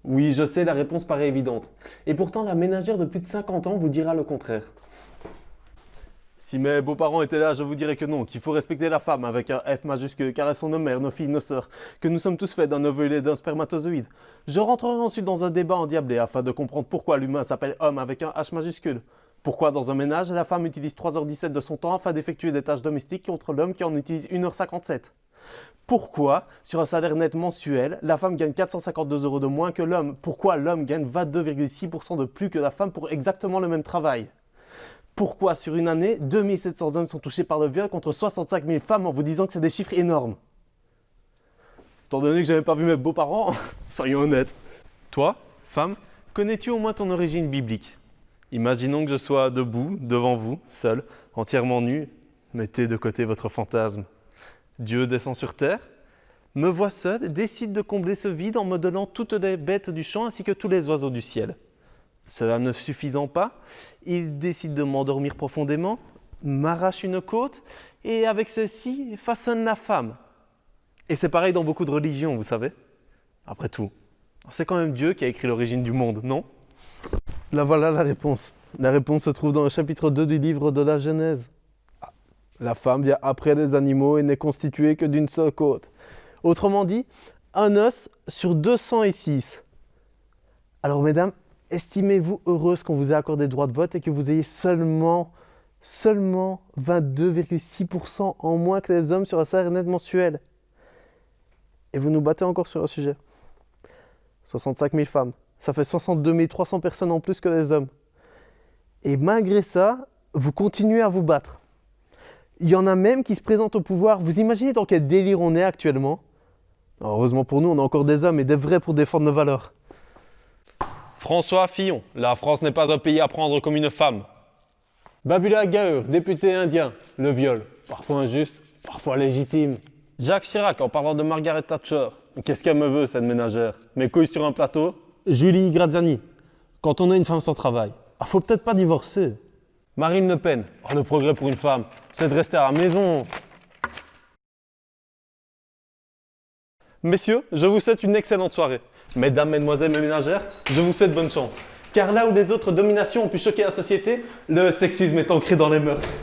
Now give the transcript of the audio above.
Oui, je sais, la réponse paraît évidente. Et pourtant, la ménagère de plus de 50 ans vous dira le contraire. Si mes beaux-parents étaient là, je vous dirais que non, qu'il faut respecter la femme avec un F majuscule, car elles sont nos mères, nos filles, nos sœurs, que nous sommes tous faits d'un ovule et d'un spermatozoïde. Je rentrerai ensuite dans un débat endiablé afin de comprendre pourquoi l'humain s'appelle homme avec un H majuscule. Pourquoi dans un ménage, la femme utilise 3h17 de son temps afin d'effectuer des tâches domestiques contre l'homme qui en utilise 1h57. Pourquoi, sur un salaire net mensuel, la femme gagne 452 € de moins que l'homme? Pourquoi l'homme gagne 22,6% de plus que la femme pour exactement le même travail? Pourquoi, sur une année, 2700 hommes sont touchés par le viol contre 65 000 femmes en vous disant que c'est des chiffres énormes? Étant donné que je n'avais pas vu mes beaux-parents, soyons honnêtes. Toi, femme, connais-tu au moins ton origine biblique? Imaginons que je sois debout, devant vous, seul, entièrement nu. Mettez de côté votre fantasme. Dieu descend sur terre, me voit seul et décide de combler ce vide en me donnant toutes les bêtes du champ ainsi que tous les oiseaux du ciel. Cela ne suffisant pas, il décide de m'endormir profondément, m'arrache une côte et avec celle-ci façonne la femme. Et c'est pareil dans beaucoup de religions, vous savez. Après tout, c'est quand même Dieu qui a écrit l'origine du monde, non? Là voilà la réponse. La réponse se trouve dans le chapitre 2 du livre de la Genèse. La femme vient après les animaux et n'est constituée que d'une seule côte. Autrement dit, un os sur 206. Alors mesdames, estimez-vous heureuse qu'on vous ait accordé le droit de vote et que vous ayez seulement 22,6% en moins que les hommes sur un salaire net mensuel. Et vous nous battez encore sur un sujet. 65 000 femmes, ça fait 62 300 personnes en plus que les hommes. Et malgré ça, vous continuez à vous battre. Il y en a même qui se présentent au pouvoir. Vous imaginez dans quel délire on est actuellement? Alors, heureusement pour nous, on a encore des hommes et des vrais pour défendre nos valeurs. François Fillon, la France n'est pas un pays à prendre comme une femme. Babula Gaur, député indien, le viol. Parfois injuste, parfois légitime. Jacques Chirac, en parlant de Margaret Thatcher. Qu'est-ce qu'elle me veut, cette ménagère? Mes couilles sur un plateau? Julie Graziani, quand on a une femme sans travail, faut peut-être pas divorcer. Marine Le Pen, oh, le progrès pour une femme, c'est de rester à la maison. Messieurs, je vous souhaite une excellente soirée. Mesdames, mesdemoiselles, mes ménagères, je vous souhaite bonne chance. Car là où des autres dominations ont pu choquer la société, le sexisme est ancré dans les mœurs.